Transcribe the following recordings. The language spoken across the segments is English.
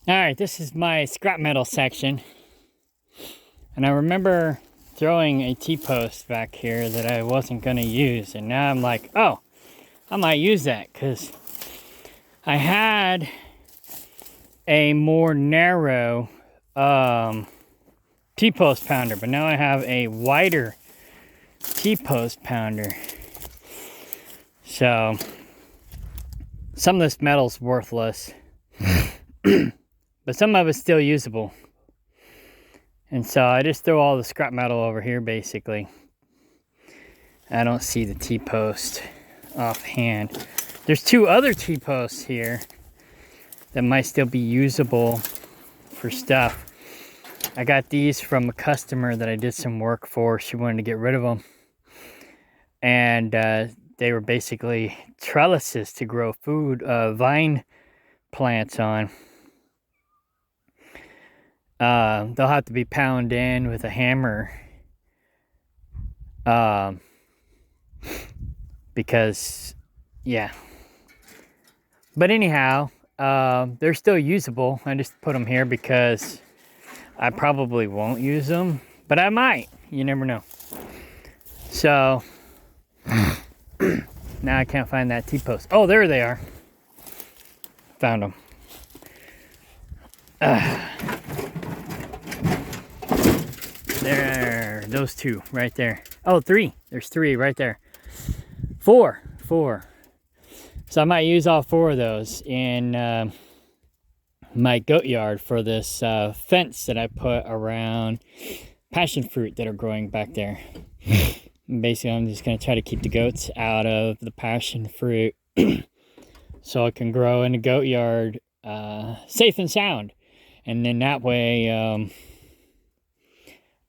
Alright, this is my scrap metal section. And I remember throwing a T-post back here that I wasn't going to use. And now I'm like, oh, I might use that. Because I had a more narrow T-post pounder. But now I have a wider T-post pounder. So, some of this metal's worthless. But some of it's still usable. And so I just throw all the scrap metal over here, basically. I don't see the T-post offhand. There's two other T-posts here that might still be usable for stuff. I got these from a customer that I did some work for. She wanted to get rid of them. And they were basically trellises to grow food, vine plants on. They'll have to be pounded in with a hammer. Because, yeah. But anyhow, they're still usable. I just put them here because I probably won't use them. But I might. You never know. So, now I can't find that T-post. Oh, there they are. Found them. There, those two right there. Oh, three. There's three right there. Four. So I might use all four of those in my goat yard for this fence that I put around passion fruit that are growing back there. Basically, I'm just going to try to keep the goats out of the passion fruit so it can grow in the goat yard safe and sound. And then that way,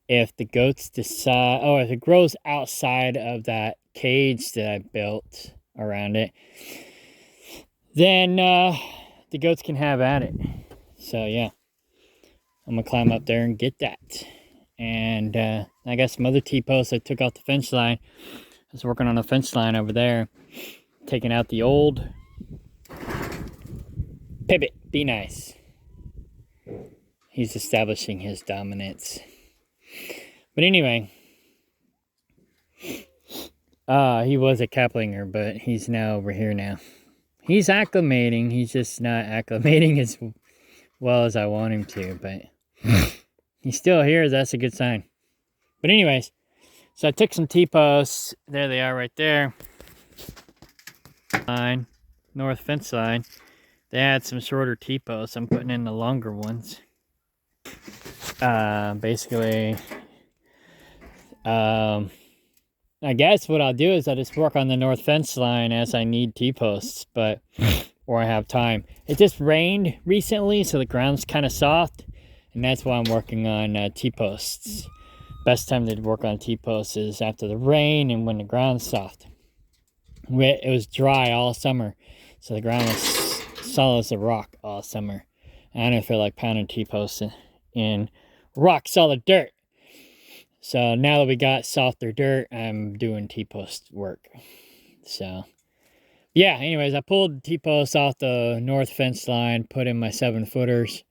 if the goats decide, if it grows outside of that cage that I built around it, then the goats can have at it. So yeah, I'm gonna climb up there and get that. And I got some other T-posts I took off the fence line. I was working on a fence line over there, taking out the old pivot. Be nice. He's establishing his dominance. But anyway, he was a Kaplinger, but he's now over here now. He's acclimating. He's just not acclimating as well as I want him to, but he's still here. That's a good sign. But anyways, so I took some T-posts. There they are right there. Line, north fence line. They had some shorter T-posts. I'm putting in the longer ones. Basically, I guess what I'll do is I'll just work on the north fence line as I need T-posts, or I have time. It just rained recently, so the ground's kind of soft, and that's why I'm working on T-posts. Best time to work on T-posts is after the rain and when the ground's soft. It was dry all summer, so the ground was solid as a rock all summer. I don't feel like pounding T-posts in rock solid dirt. So now that we got softer dirt, I'm doing T-post work. So yeah, anyways, I pulled T-posts off the north fence line, put in my 7-footers.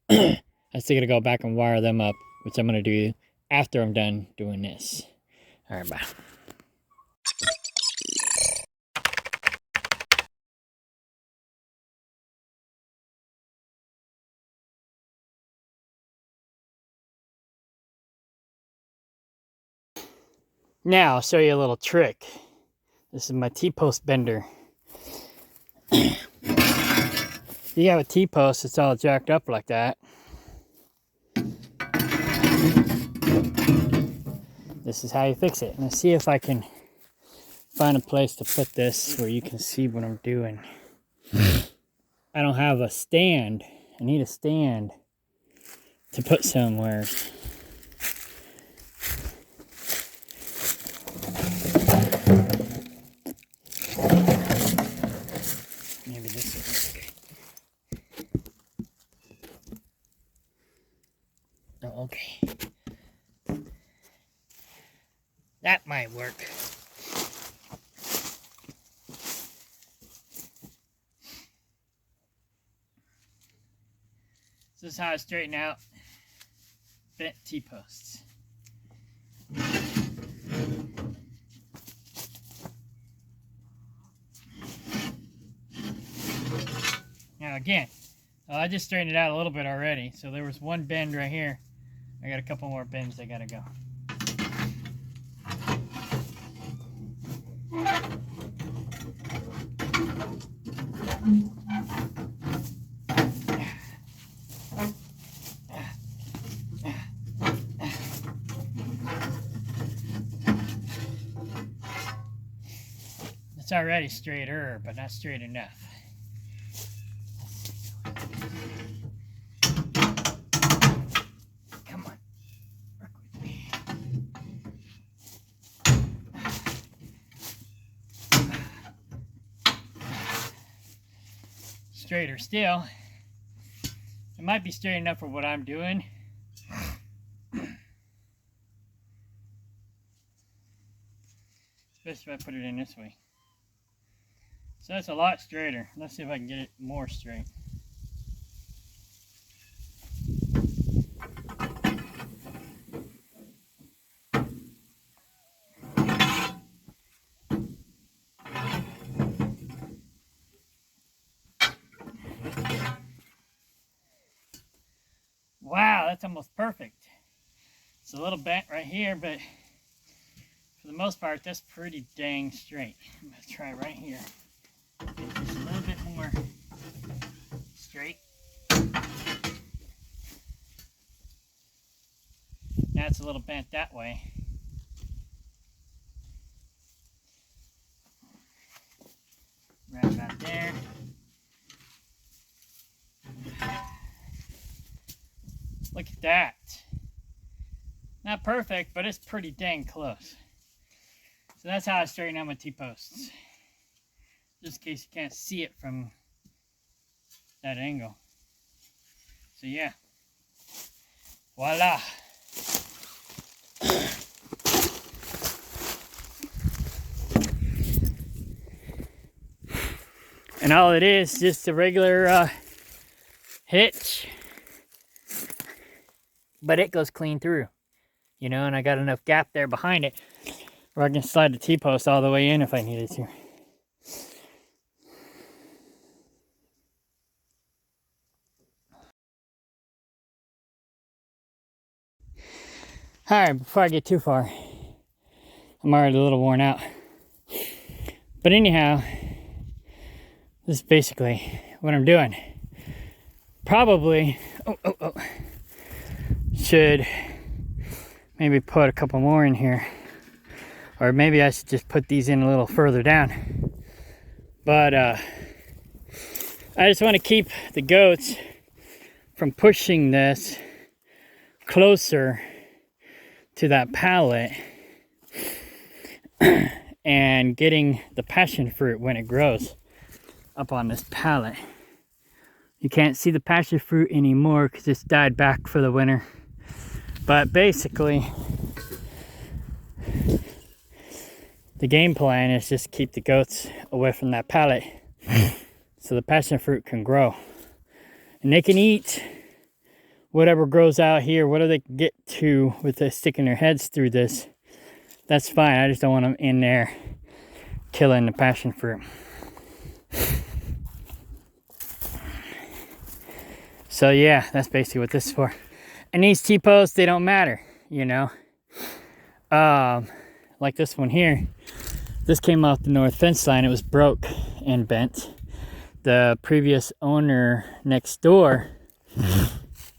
I still gotta go back and wire them up, which I'm gonna do after I'm done doing this. All right, bye. Now I'll show you a little trick. This is my T-post bender. You have a T-post that's all jacked up like that. This is how you fix it. Let's see if I can find a place to put this where you can see what I'm doing. I don't have a stand. I need a stand to put somewhere. Maybe this will work. Oh, okay. That might work. is how I straighten out bent T-posts. Now again, I just straightened it out a little bit already. So there was one bend right here. I got a couple more bends that gotta go. It's already straighter, but not straight enough. Come on, work with me. Straighter still. It might be straight enough for what I'm doing. Especially if I put it in this way. So that's a lot straighter. Let's see if I can get it more straight. Wow, that's almost perfect. It's a little bent right here, but for the most part, that's pretty dang straight. I'm gonna try right here. Just a little bit more straight. Now it's a little bent that way. Right about there. Look at that. Not perfect, but it's pretty dang close. So that's how I straighten out my T-posts. Just in case you can't see it from that angle. So yeah. Voila. And all it is just a regular hitch. But it goes clean through. You know, and I got enough gap there behind it where I can slide the T-post all the way in if I needed to. Alright, before I get too far, I'm already a little worn out. But anyhow, this is basically what I'm doing. Probably, should maybe put a couple more in here. Or maybe I should just put these in a little further down. But I just want to keep the goats from pushing this closer to that pallet and getting the passion fruit when it grows up on this pallet. You can't see the passion fruit anymore because it's died back for the winter. But basically, the game plan is just keep the goats away from that pallet so the passion fruit can grow. And they can eat whatever grows out here, whatever they can get to with the sticking their heads through this. That's fine. I just don't want them in there killing the passion fruit. So yeah, that's basically what this is for. And these T-posts, they don't matter, you know. Like this one here. This came off the north fence line. It was broke and bent. The previous owner next door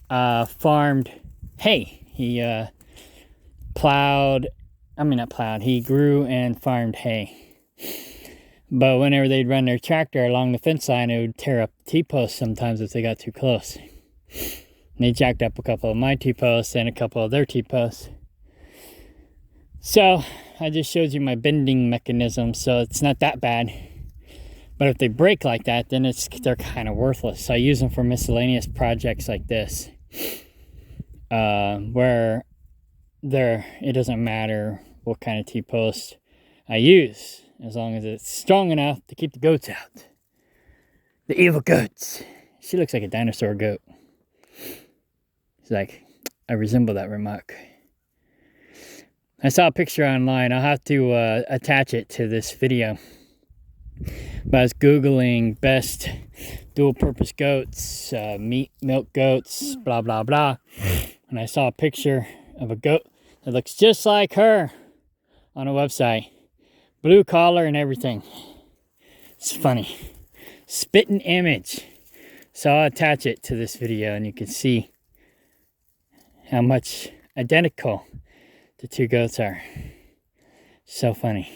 farmed hay. He he grew and farmed hay. But whenever they'd run their tractor along the fence line, it would tear up T-posts sometimes if they got too close. And they jacked up a couple of my T-posts and a couple of their T-posts. So I just showed you my bending mechanism, so it's not that bad. But if they break like that, then they're kind of worthless. So I use them for miscellaneous projects like this, where it doesn't matter what kind of T-post I use, as long as it's strong enough to keep the goats out. The evil goats. She looks like a dinosaur goat. It's like, I resemble that remark. I saw a picture online. I'll have to attach it to this video. But I was Googling best dual-purpose goats, milk goats, blah, blah, blah. And I saw a picture of a goat that looks just like her on a website. Blue collar and everything. It's funny. Spitting image. So I'll attach it to this video and you can see how much identical the two goats are. So funny.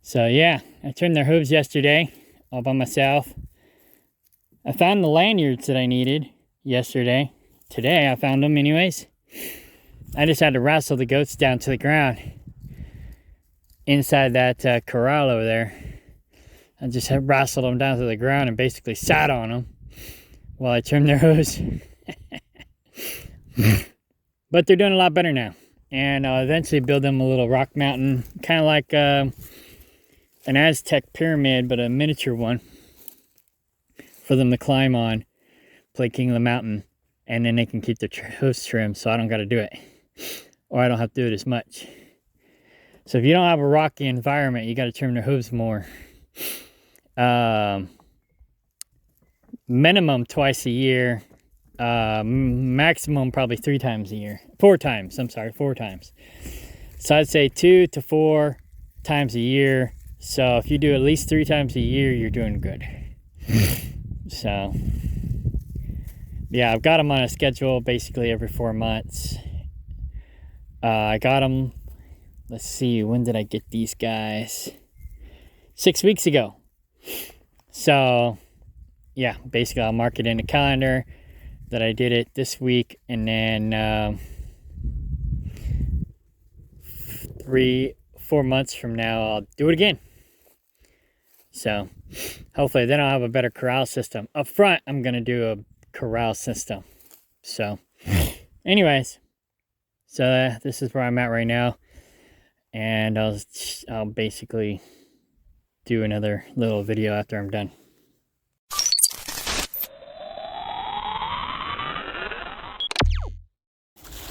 So yeah, I trimmed their hooves yesterday all by myself. I found the lanyards that I needed yesterday. Today I found them anyways. I just had to wrestle the goats down to the ground inside that corral over there. I just wrestled them down to the ground and basically sat on them while I trimmed their hooves. But they're doing a lot better now. And I'll eventually build them a little rock mountain, kind of like an Aztec pyramid, but a miniature one for them to climb on, play King of the Mountain, and then they can keep their hooves trimmed so I don't got to do it. Or I don't have to do it as much. So if you don't have a rocky environment, you got to trim their hooves more. Minimum twice a year. Maximum probably 3 times a year. 4 times. So I'd say 2 to 4 times a year. So if you do at least 3 times a year, you're doing good. So yeah, I've got them on a schedule basically every 4 months. I got them, let's see, when did I get these guys? 6 weeks ago. So yeah, basically I'll mark it in the calendar that I did it this week, and then 3-4 months from now I'll do it again. So hopefully then I'll have a better corral system. Up front I'm gonna do a corral system. So anyways, so this is where I'm at right now, and I'll basically do another little video after I'm done.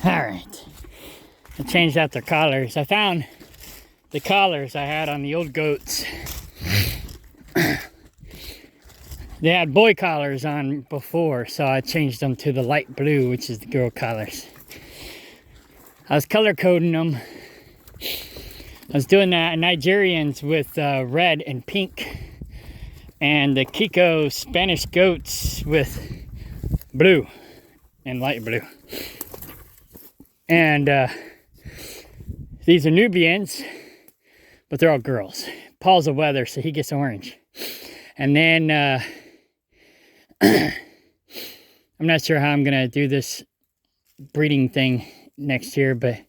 Alright, I changed out their collars. I found the collars I had on the old goats. They had boy collars on before, so I changed them to the light blue, which is the girl collars. I was color coding them. I was doing that Nigerians with red and pink, and the Kiko Spanish goats with blue and light blue. And these are Nubians, but they're all girls. Paul's a weather, so he gets orange. And then I'm not sure how I'm gonna do this breeding thing next year, but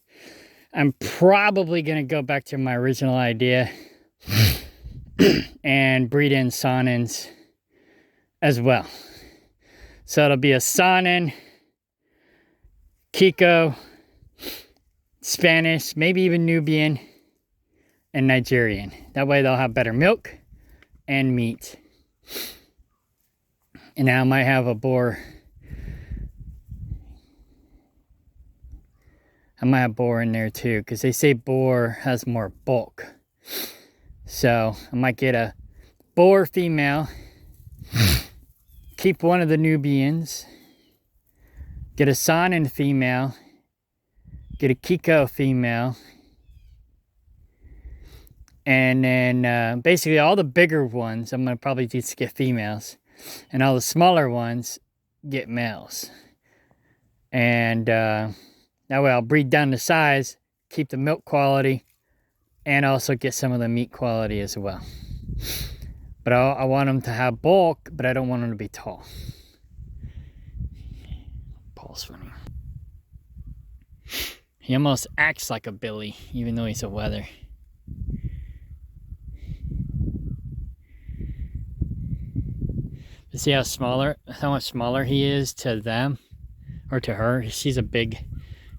I'm probably gonna go back to my original idea and breed in Saanens as well. So it'll be a Saanen, Kiko, Spanish, maybe even Nubian, and Nigerian. That way they'll have better milk and meat. And now I might have a boar. I might have boar in there too, because they say boar has more bulk. So I might get a boar female, keep one of the Nubians, get a Saanen female, get a Kiko female, and then basically all the bigger ones I'm going to probably just get females, and all the smaller ones get males. And that way I'll breed down the size, keep the milk quality, and also get some of the meat quality as well. But I want them to have bulk, but I don't want them to be tall. Paul's funny. He almost acts like a Billy, even though he's a wether. See how much smaller he is to them, or to her. She's a big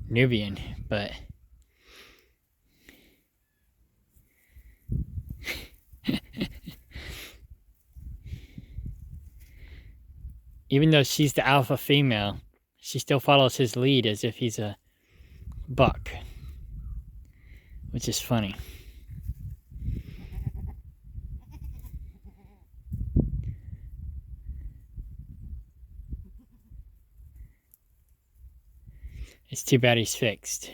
Nubian, but even though she's the alpha female, she still follows his lead as if he's a buck, which is funny. It's too bad he's fixed.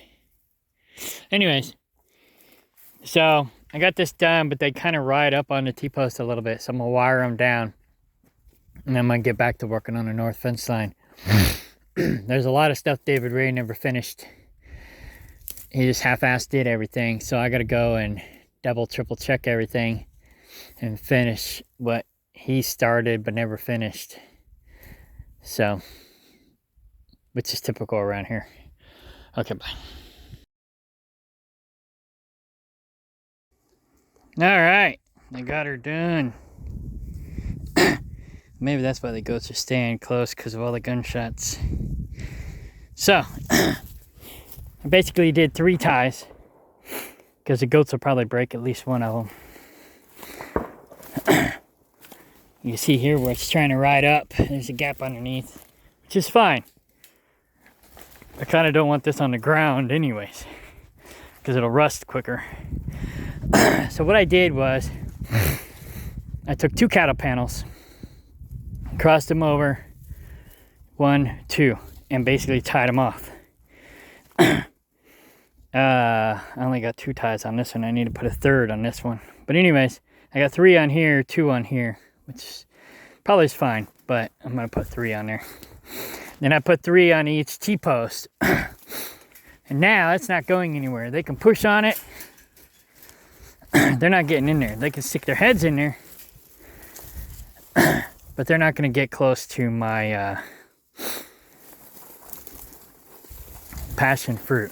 Anyways, so I got this done, but they kind of ride up on the T-post a little bit, so I'm going to wire them down. And I'm going to get back to working on the north fence line. There's a lot of stuff David Ray never finished. He just half-assed did everything, so I got to go and double, triple check everything and finish what he started but never finished. So, which is typical around here. Okay, bye. All right, I got her done. Maybe that's why the goats are staying close, because of all the gunshots. So, I basically did 3 ties, because the goats will probably break at least one of them. You see here where it's trying to ride up, there's a gap underneath, which is fine. I kind of don't want this on the ground anyways, because it'll rust quicker. So what I did was, I took 2 cattle panels, crossed them over, 1, 2, and basically tied them off. I only got 2 ties on this one. I need to put a 3rd on this one. But anyways, I got 3 on here, 2 on here, which probably is fine, but I'm going to put 3 on there. Then I put 3 on each T-post. And now it's not going anywhere. They can push on it. They're not getting in there. They can stick their heads in there. But they're not going to get close to my passion fruit.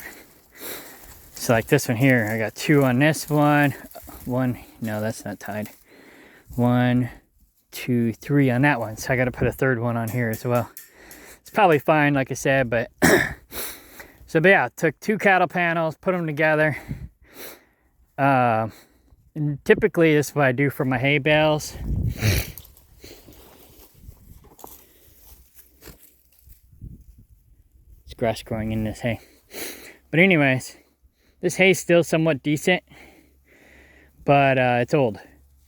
So like this one here, I got 2 on this one. 1, no, that's not tied. 1, 2, 3 on that one. So I got to put a 3rd one on here as well. It's probably fine, like I said, but so but yeah, took 2 cattle panels, put them together. And typically this is what I do for my hay bales. It's grass growing in this hay. But anyways, this hay is still somewhat decent, but it's old.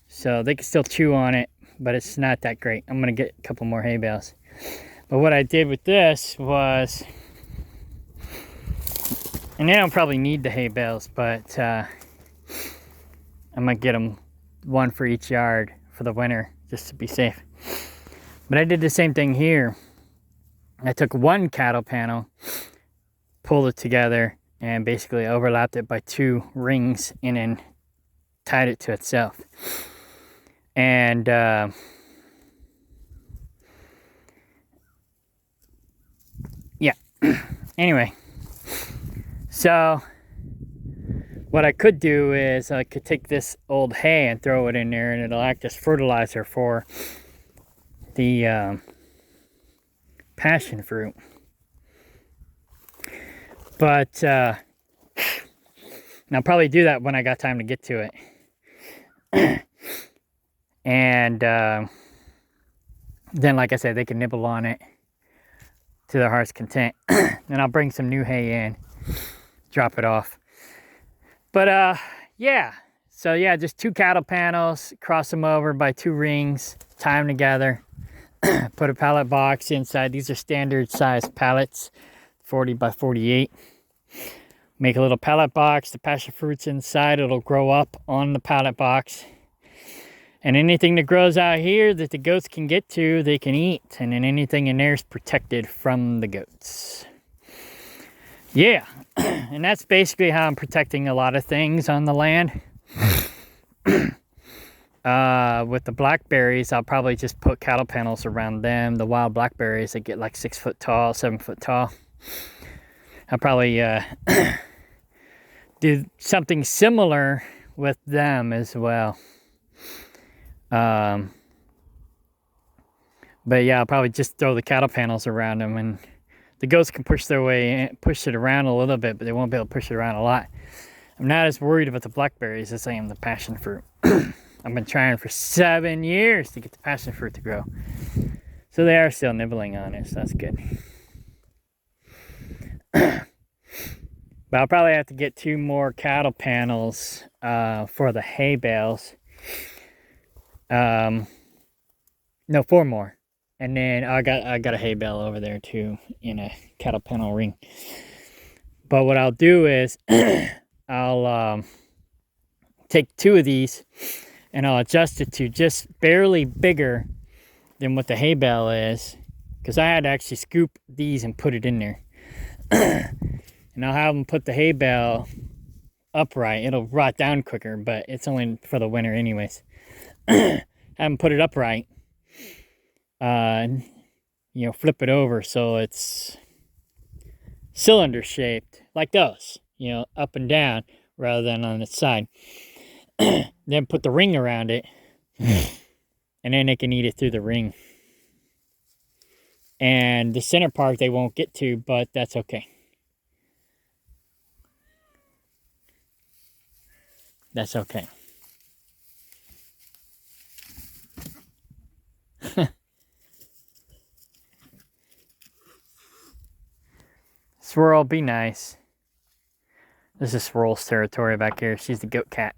So they can still chew on it, but it's not that great. I'm gonna get a couple more hay bales. But what I did with this was, and they don't probably need the hay bales, but I might get them 1 for each yard for the winter, just to be safe. But I did the same thing here. I took 1 cattle panel, pulled it together, and basically overlapped it by 2 rings, and then tied it to itself. And yeah. Anyway, so what I could do is I could take this old hay and throw it in there, and it'll act as fertilizer for the passion fruit. But and I'll probably do that when I got time to get to it. And then, like I said, they can nibble on it to their heart's content. Then I'll bring some new hay in, drop it off. But yeah, so yeah, just 2 cattle panels, cross them over by 2 rings, tie them together, put a pallet box inside. These are standard size pallets, 40 by 48. Make a little pallet box, the passion fruit's inside, it'll grow up on the pallet box. And anything that grows out here that the goats can get to, they can eat. And then anything in there is protected from the goats. Yeah, and that's basically how I'm protecting a lot of things on the land. With the blackberries, I'll probably just put cattle panels around them. The wild blackberries, they get like 6 foot tall, 7 foot tall. I'll probably do something similar with them as well. But yeah, I'll probably just throw the cattle panels around them, and the goats can push their way in, push it around a little bit, but they won't be able to push it around a lot. I'm not as worried about the blackberries as I am the passion fruit. I've been trying for 7 years to get the passion fruit to grow. So they are still nibbling on it, so that's good. But I'll probably have to get 2 more cattle panels for the hay bales. No, 4 more. And then I got a hay bale over there too in a cattle panel ring. But what I'll do is I'll take 2 of these and I'll adjust it to just barely bigger than what the hay bale is, because I had to actually scoop these and put it in there. And I'll have them put the hay bale upright. It'll rot down quicker, but it's only for the winter anyways. Have them put it upright. You know, flip it over so it's cylinder shaped like those, you know, up and down rather than on its side. Then put the ring around it, and then they can eat it through the ring. And the center part they won't get to, but that's okay. That's okay. Swirl, be nice. This is Swirl's territory back here. She's the goat cat.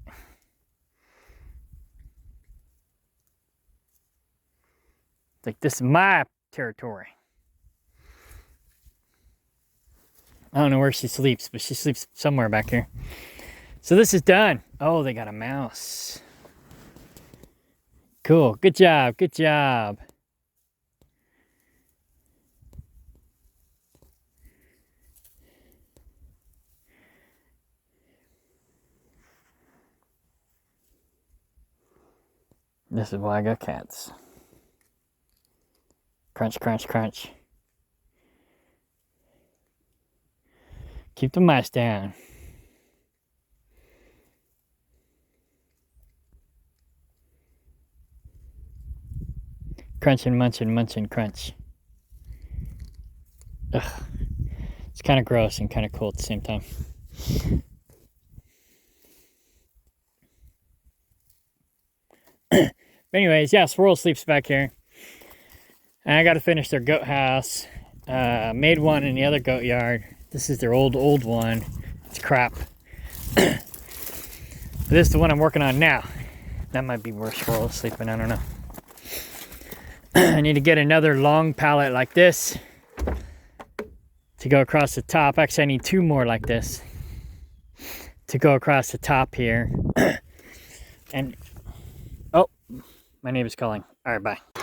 Like, this is my territory. I don't know where she sleeps, but she sleeps somewhere back here. So this is done. Oh, they got a mouse. Cool. Good job. Good job. This is why I got cats. Crunch, crunch, crunch. Keep the mice down. Crunching, munching, munching, crunch. Ugh. It's kind of gross and kind of cool at the same time. But anyways, yeah, Swirl sleeps back here. And I got to finish their goat house. Made one in the other goat yard. This is their old one. It's crap. This is the one I'm working on now. That might be where Swirl is sleeping. I don't know. I need to get another long pallet like this to go across the top. Actually, I need 2 more like this to go across the top here. And, oh, my neighbor's calling. All right, bye.